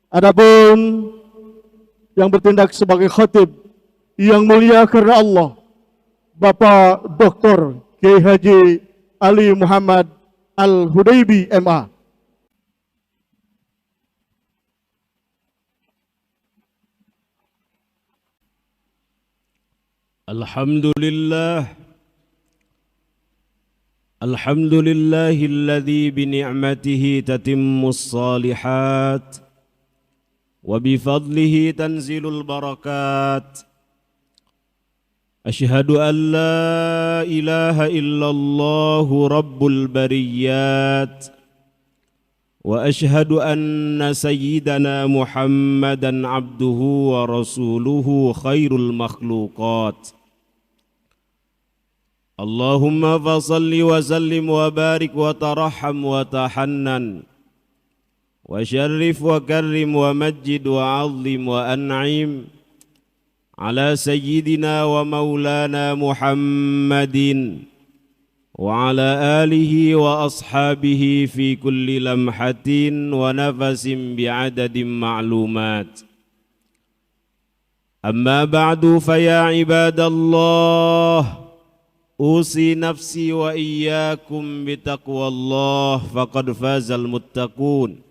Adapun yang bertindak sebagai khatib yang mulia karena Allah, Bapak Dr. Kiai Haji Ali Muhammad Al-Hudaybi MA. Alhamdulillahilladzi bini'matihi tatimmus salihat wa bifadlihi tanzilul barakat. Asyhadu an la ilaha illallah rabbul bariyat wa asyhadu anna sayyidana Muhammadan abduhu wa rasuluhu khairul makhluqat. Allahumma fasalli wa sallim wa barik wa tarahham wa tahannan wa syarrif wa karrim wa majid wa azim wa an'im ala sayyidina wa maulana Muhammadin wa ala alihi wa ashabihi fi kulli lamhatin wa nafasin bi'adadin ma'lumat. Amma ba'du fa ya ibadallah, usi nafsi wa iyyakum bitaqwallah faqad fazal muttaqun.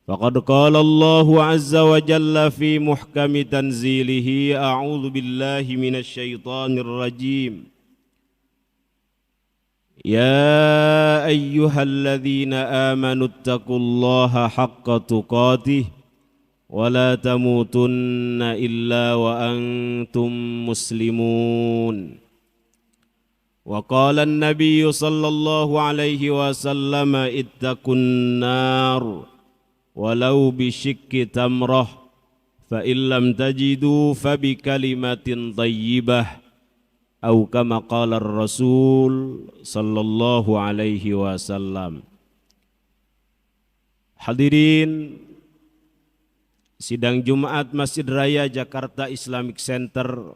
Faqad qala Allahu azza wa jalla fi muhkami tanzilihi, a'udzu billahi minasy syaithanir rajim. Ya ayyuhalladzina amanu taqullaha haqqa tuqatih wa la tamutunna illa wa antum muslimun. Wa qala an-nabiy sallallahu alaihi wasallam ittaqun nar walau bisyikki tamrah fa illam tajidu fa bi kalimatin thayyibah au kama qala ar-rasul sallallahu alaihi wasallam. Hadirin sidang Jumat Masjid Raya Jakarta Islamic Center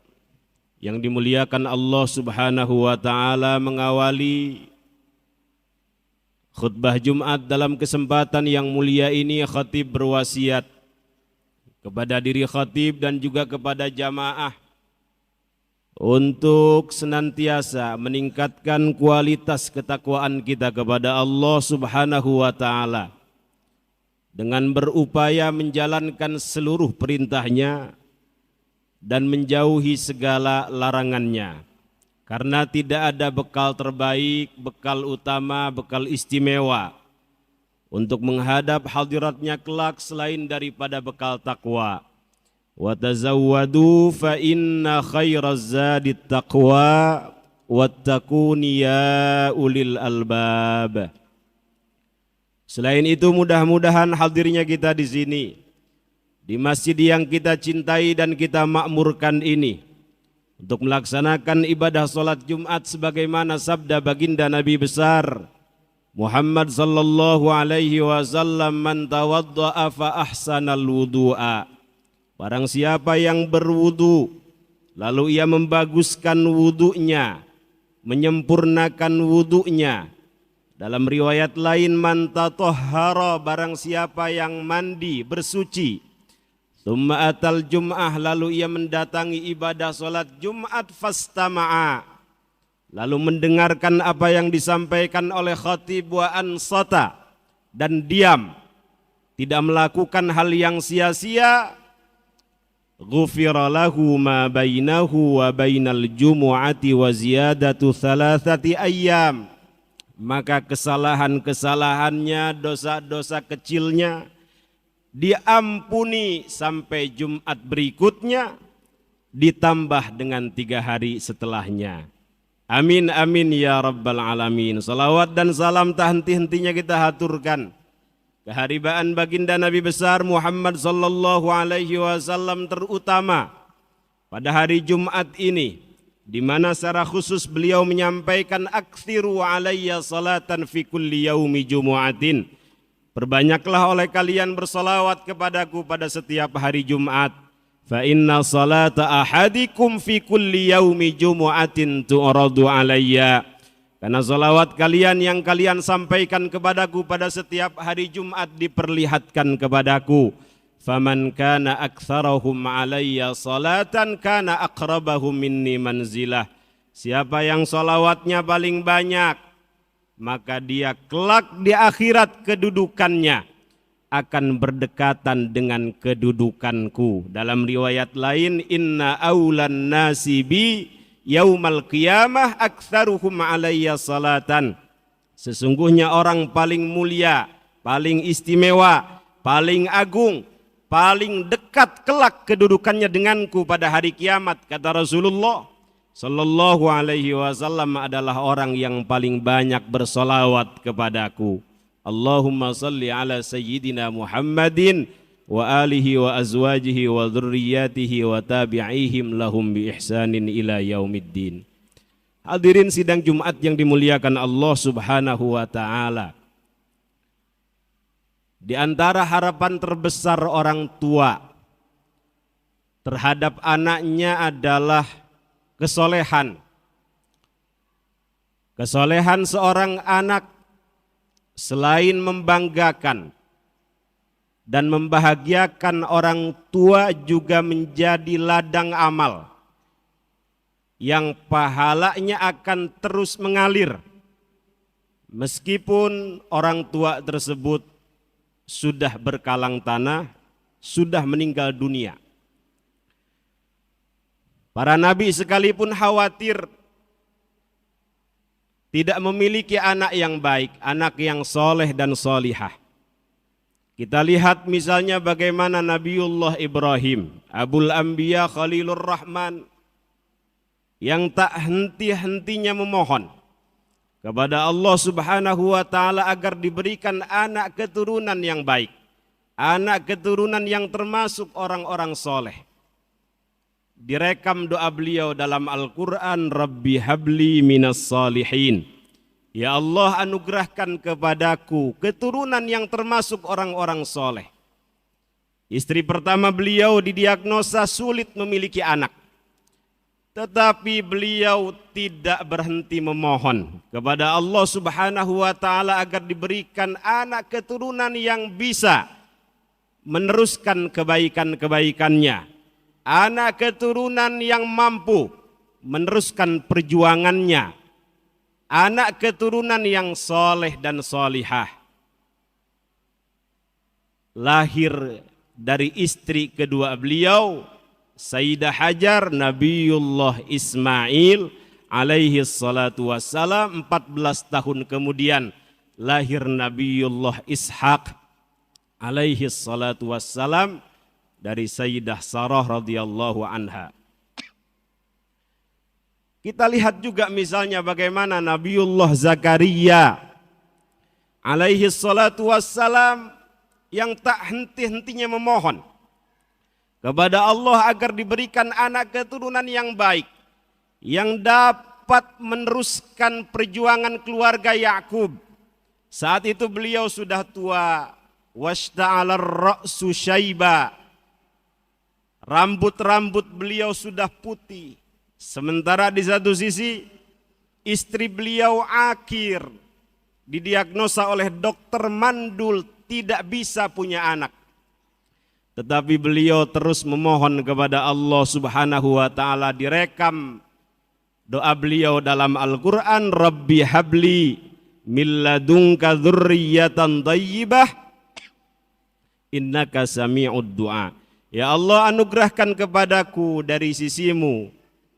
yang dimuliakan Allah Subhanahu wa ta'ala, mengawali khutbah Jumat dalam kesempatan yang mulia ini, khatib berwasiat kepada diri khatib dan juga kepada jamaah untuk senantiasa meningkatkan kualitas ketakwaan kita kepada Allah Subhanahu wa ta'ala dengan berupaya menjalankan seluruh perintahnya dan menjauhi segala larangannya, karena tidak ada bekal terbaik, bekal utama, bekal istimewa untuk menghadap hadiratnya kelak selain daripada bekal takwa. Wa tazawwadu fa inna khairaz zadit taqwa wattaquni ya ulil albab. Selain itu, mudah-mudahan hadirnya kita di sini, di masjid yang kita cintai dan kita makmurkan ini, untuk melaksanakan ibadah salat Jumat sebagaimana sabda baginda Nabi besar Muhammad sallallahu alaihi wasallam, man tawadda'a fa ahsanal wudu'a. Barang siapa yang berwudu lalu ia membaguskan wudunya, menyempurnakan wudunya. Dalam riwayat lain, man tatahhara, barang siapa yang mandi bersuci, tsumma atal jum'ah, lalu ia mendatangi ibadah salat Jumat, fastama'a, lalu mendengarkan apa yang disampaikan oleh khatib, wa ansata, dan diam, tidak melakukan hal yang sia-sia, ghufira lahu ma bainahu wa bainal jumu'ati wa ziyadatu thalathati ayyam, maka kesalahan-kesalahannya, dosa-dosa kecilnya diampuni sampai Jumat berikutnya, ditambah dengan 3 hari setelahnya. Amin amin ya rabbal alamin. Salawat dan salam tak henti-hentinya kita haturkan keharibaan baginda Nabi besar Muhammad sallallahu alaihi wasallam, terutama pada hari Jumat ini, di mana secara khusus beliau menyampaikan aktsiru alayya salatan fi kulli yaumi jumu'atin. Perbanyaklah oleh kalian bersalawat kepadaku pada setiap hari Jumat. Fa inna salata ahadikum fi kulli yaumi jumu'atin tu'radu alayya. Karena salawat kalian yang kalian sampaikan kepadaku pada setiap hari Jumat diperlihatkan kepadaku. faman kana aktsarahum alayya salatan kana aqrabahum minni manzilah. Siapa yang salawatnya paling banyak, maka dia kelak di akhirat kedudukannya akan berdekatan dengan kedudukanku. Dalam riwayat lain, inna aulan nasi bi yaumal qiyamah aktsaruhum alayya salatan. Sesungguhnya orang paling mulia, paling istimewa, paling agung, paling dekat kelak kedudukannya denganku pada hari kiamat, kata Rasulullah sallallahu alaihi wasallam, adalah orang yang paling banyak bersolawat kepadaku. Allahumma salli ala sayyidina Muhammadin wa alihi wa azwajihi wa dzurriyyatihi wa tabi'ihim lahum bi ihsanin ila yaumiddin. Hadirin sidang Jumat yang dimuliakan Allah Subhanahu wa taala. Di antara harapan terbesar orang tua terhadap anaknya adalah kesolehan. Kesolehan seorang anak selain membanggakan dan membahagiakan orang tua juga menjadi ladang amal yang pahalanya akan terus mengalir meskipun orang tua tersebut sudah berkalang tanah, sudah meninggal dunia. Para nabi sekalipun khawatir tidak memiliki anak yang baik, anak yang soleh dan solihah. Kita lihat misalnya bagaimana Nabiullah Ibrahim, Abul Anbiya Khalilur Rahman, yang tak henti-hentinya memohon kepada Allah Subhanahu wa taala agar diberikan anak keturunan yang baik, anak keturunan yang termasuk orang-orang soleh. Direkam doa beliau dalam Al-Quran, Rabbi habli minas salihin. Ya Allah, anugerahkan kepadaku keturunan yang termasuk orang-orang soleh. Istri pertama beliau didiagnosa sulit memiliki anak. Tetapi beliau tidak berhenti memohon kepada Allah Subhanahu wa taala agar diberikan anak keturunan yang bisa meneruskan kebaikan-kebaikannya. Anak keturunan yang mampu meneruskan perjuangannya. Anak keturunan yang soleh dan solihah. Lahir dari istri kedua beliau, Sayyidah Hajar, Nabiullah Ismail alaihi salatu wassalam. 14 tahun kemudian lahir Nabiullah Ishaq alaihi salatu wassalam dari Sayyidah Sarah radhiyallahu anha. Kita lihat juga misalnya bagaimana Nabiullah Zakaria alaihi salatu wassalam yang tak henti-hentinya memohon kepada Allah agar diberikan anak keturunan yang baik, yang dapat meneruskan perjuangan keluarga Yakub. Saat itu beliau sudah tua, washta'alar ra'su syaiba. Rambut-rambut beliau sudah putih. Sementara di satu sisi istri beliau akir, didiagnosa oleh dokter mandul, tidak bisa punya anak. Tetapi beliau terus memohon kepada Allah Subhanahu wa taala. Direkam doa beliau dalam Al-Quran, Rabbi habli min ladunka dzurriyyatan thayyibah innaka sami'ud du'a. Ya Allah, anugerahkan kepadaku dari sisimu,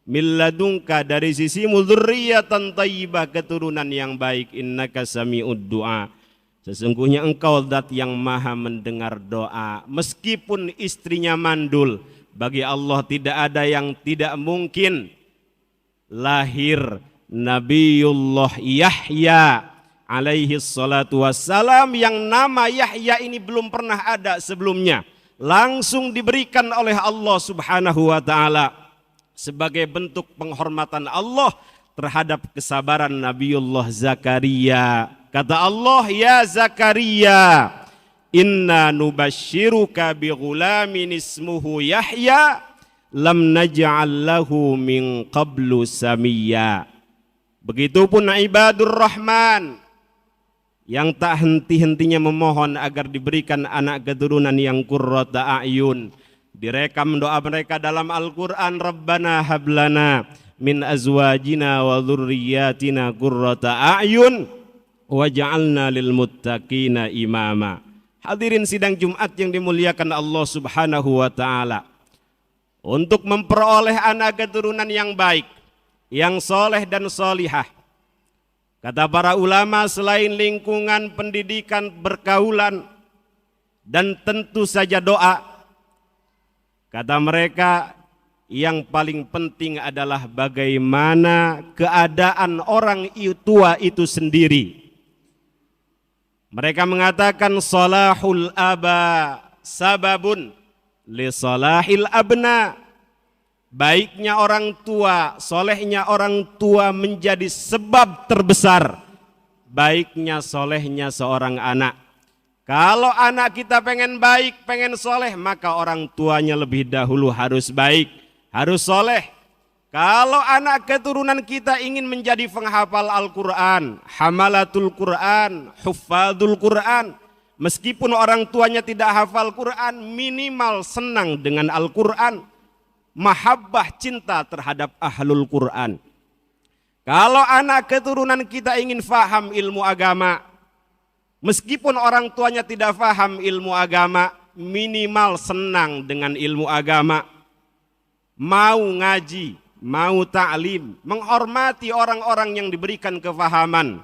min ladunka, dari sisimu, dzurriyyatan thayyibah, keturunan yang baik, innaka sami'ud du'a. Sesungguhnya engkau zat yang maha mendengar doa. Meskipun istrinya mandul, bagi Allah tidak ada yang tidak mungkin. Lahir Nabiullah Yahya alaihi salatu wassalam, yang nama Yahya ini belum pernah ada sebelumnya. Langsung diberikan oleh Allah Subhanahu wa taala sebagai bentuk penghormatan Allah terhadap kesabaran Nabiullah Zakaria. Kata Allah, ya Zakaria, inna nubashiruka bi ghulamin ismuhu Yahya lam naj'al lahu min qablu samiyya. Begitupun ibadur rahman yang tak henti-hentinya memohon agar diberikan anak keturunan yang qurrata a'yun. Direkam doa mereka dalam Al-Quran, Rabbana hablana min azwajina wa dhurriyyatina qurrata a'yun waj'alna lil muttaqina imama. Hadirin sidang Jumat yang dimuliakan Allah Subhanahu wa taala. Untuk memperoleh anak keturunan yang baik, yang soleh dan solihah, kata para ulama, selain lingkungan pendidikan, pergaulan, dan tentu saja doa, kata mereka yang paling penting adalah bagaimana keadaan orang tua itu sendiri. Mereka mengatakan salahul aba sababun li salahil abna. Baiknya orang tua, solehnya orang tua menjadi sebab terbesar baiknya solehnya seorang anak. Kalau anak kita pengen baik, pengen soleh, maka orang tuanya lebih dahulu harus baik, harus soleh. Kalau anak keturunan kita ingin menjadi penghafal Al-Quran, hamalatul Quran, huffadul Quran, meskipun orang tuanya tidak hafal Quran, minimal senang dengan Al-Quran, mahabbah cinta terhadap ahlul Quran. Kalau anak keturunan kita ingin faham ilmu agama, meskipun orang tuanya tidak faham ilmu agama, minimal senang dengan ilmu agama, mau ngaji, mau ta'lim, menghormati orang-orang yang diberikan kefahaman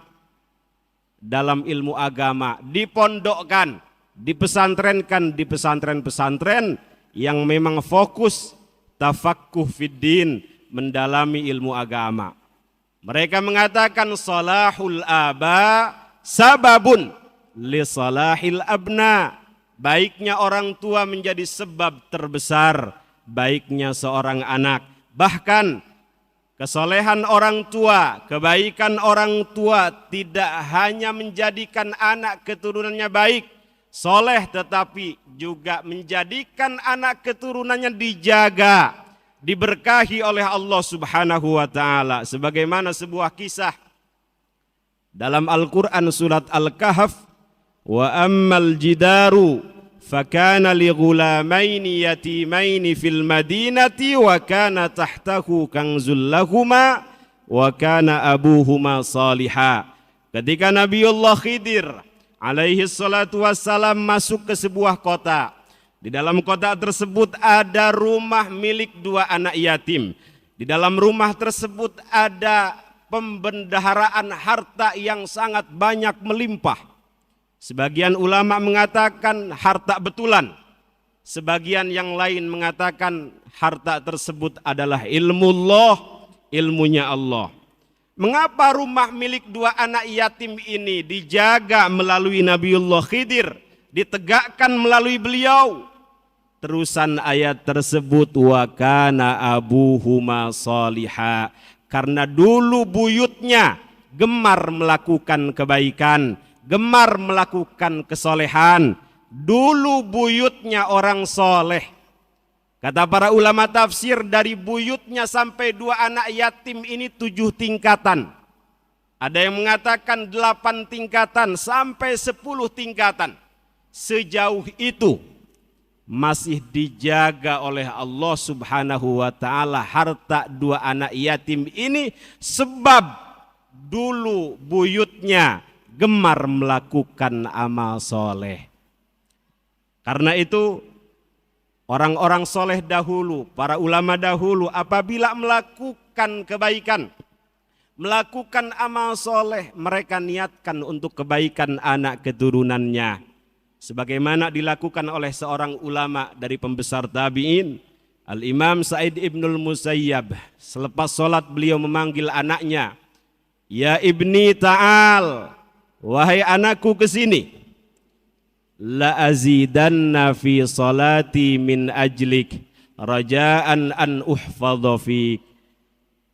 dalam ilmu agama, dipondokkan, dipesantrenkan di pesantren-pesantren yang memang fokus tafaqquh fiddin, mendalami ilmu agama. Mereka mengatakan salahul aba sababun li salahil abna. Baiknya orang tua menjadi sebab terbesar baiknya seorang anak. Bahkan kesolehan orang tua, kebaikan orang tua tidak hanya menjadikan anak keturunannya baik, soleh, tetapi juga menjadikan anak keturunannya dijaga, diberkahi oleh Allah Subhanahu wa taala. Sebagaimana sebuah kisah dalam Al-Quran surat Al-Kahf, wa ammal jidaru fakana li ghulamaini yatimaini fil madinati wa kana tahtahu kanzul lahuma wa kana abuhuma salihah. Ketika Nabiullah Khidir alaihi salatu wassalam masuk ke sebuah kota, di dalam kota tersebut ada rumah milik dua anak yatim. Di dalam rumah tersebut ada pembendaharaan harta yang sangat banyak melimpah. Sebagian ulama mengatakan harta betulan, sebagian yang lain mengatakan harta tersebut adalah ilmullah, ilmunya Allah. Mengapa rumah milik dua anak yatim ini dijaga melalui Nabiullah Khidir, ditegakkan melalui beliau? Terusan ayat tersebut, wa kana abuhuma salihah, karena dulu buyutnya gemar melakukan kebaikan, gemar melakukan kesolehan. Dulu buyutnya orang soleh. Kata para ulama tafsir, dari buyutnya sampai dua anak yatim ini 7 tingkatan. Ada yang mengatakan 8 tingkatan sampai 10 tingkatan. Sejauh itu masih dijaga oleh Allah Subhanahu wa taala harta dua anak yatim ini, sebab dulu buyutnya gemar melakukan amal soleh. Karena itu orang-orang soleh dahulu, para ulama dahulu, apabila melakukan kebaikan, melakukan amal soleh, mereka niatkan untuk kebaikan anak keturunannya. Sebagaimana dilakukan oleh seorang ulama dari pembesar tabi'in, Al-Imam Sa'id ibnul Musayyab. Selepas sholat beliau memanggil anaknya, ya ibni ta'al, wahai anakku kesini. La azidanna fi salati min ajlik raja'an an uhfadha fik.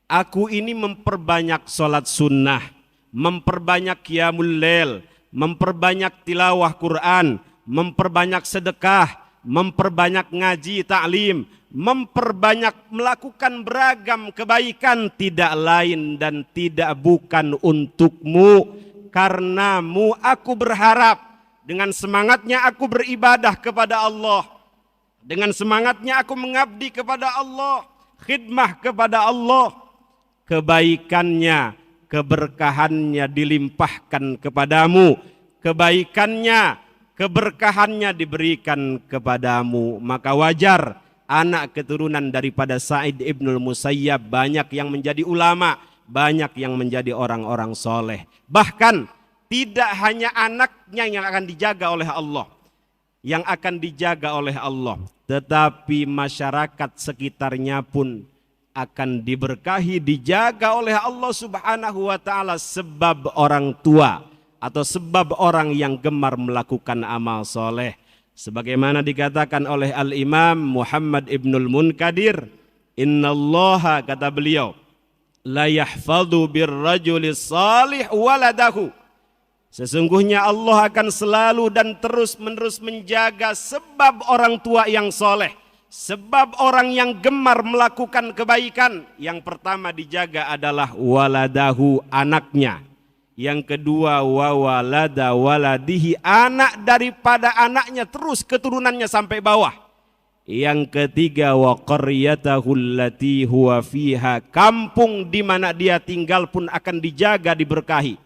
Aku ini memperbanyak sholat sunnah, memperbanyak qiyamul lail, memperbanyak tilawah Quran, memperbanyak sedekah, memperbanyak ngaji ta'lim, memperbanyak melakukan beragam kebaikan, tidak lain dan tidak bukan untukmu, karenamu aku berharap. Dengan semangatnya aku beribadah kepada Allah. Dengan semangatnya aku mengabdi kepada Allah. Khidmah kepada Allah. Kebaikannya, keberkahannya dilimpahkan kepadamu. Kebaikannya, keberkahannya diberikan kepadamu. Maka wajar anak keturunan daripada Sa'id ibnul Musayyab banyak yang menjadi ulama, banyak yang menjadi orang-orang soleh. Bahkan tidak hanya anaknya yang akan dijaga oleh Allah, yang akan dijaga oleh Allah, tetapi masyarakat sekitarnya pun akan diberkahi, dijaga oleh Allah Subhanahu wa taala sebab orang tua atau sebab orang yang gemar melakukan amal soleh. Sebagaimana dikatakan oleh Al-Imam Muhammad Ibnul Munkadir, innallaha, kata beliau, la yahfadhu birrajulis salih waladahu. Sesungguhnya Allah akan selalu dan terus-menerus menjaga sebab orang tua yang soleh, sebab orang yang gemar melakukan kebaikan. Yang pertama dijaga adalah waladahu, anaknya. Yang kedua wawalada waladihi, anak daripada anaknya terus keturunannya sampai bawah. Yang ketiga wa qaryatahu allati huwa fiha, kampung di mana dia tinggal pun akan dijaga, diberkahi.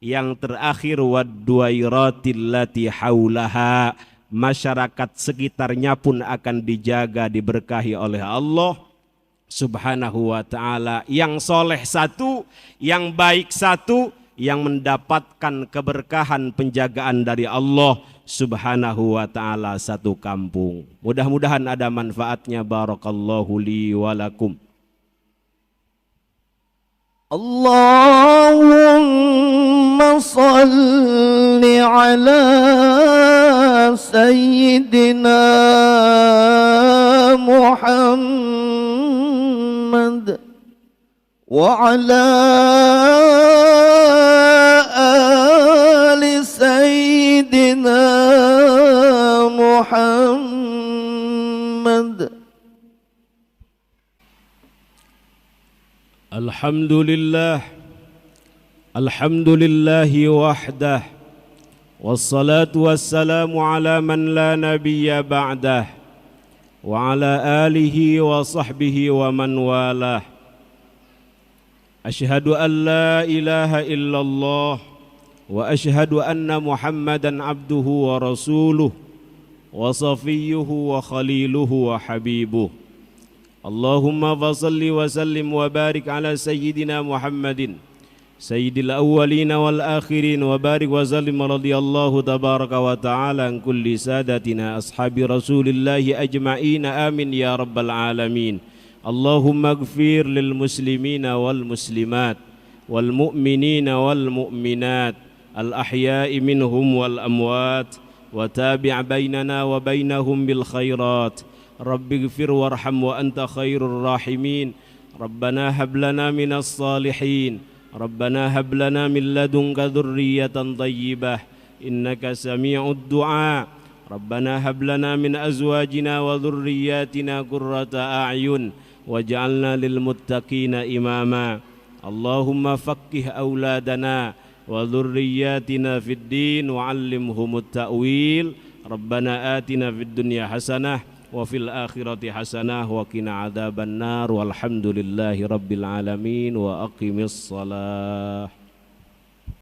Yang terakhir wadduairatil lati haulaha, masyarakat sekitarnya pun akan dijaga, diberkahi oleh Allah Subhanahu wa taala. Yang soleh satu, yang baik satu, yang mendapatkan keberkahan penjagaan dari Allah Subhanahu wa taala satu kampung. Mudah-mudahan ada manfaatnya. Barakallahu li wa lakum. Allahumma salli ala sayyidina Muhammad wa ala ali sayyidina Muhammad. Alhamdulillah, alhamdulillahi wahdah, wassalatu wassalamu ala man la nabiyya ba'dah, wa ala alihi wa sahbihi wa man walah. Ashhadu an la ilaha illallah wa ashhadu anna Muhammadan abduhu wa rasuluh wa safiyyuhu wa khaliluhu wa habibuh. Allahumma fasalli wa sallim wa barik ala sayyidina Muhammadin sayyidil awwalina wal akhirin, wa barik wa sallim radiyallahu tabaraka wa ta'ala an kulli sadatina ashabi rasulillahi ajma'ina, amin ya rabbal alamin. Allahumma gfir lil muslimina wal muslimat wal mu'minina wal mu'minat al ahya'i minhum wal amwat, wa tabi' bainana wa bainahum bil khairat. Rabbi gfir warham wa anta khairur rahimin. Rabbana hab lana minas salihin. Rabbana hab lana min ladunka dhurriyatan thayyibah innaka sami'ud du'a. Rabbana hab lana min azwajina wa dhurriyyatina qurrata a'yun waj'alna lil muttaqina imama. Allahumma faqqih auladana wa dhurriyyatina fid din wa 'allimhumut ta'wil. Rabbana atina fid dunya hasanah wa fil akhirati hasanah wa qina adzabannar. Walhamdulillahi rabbil alamin wa aqimis salah.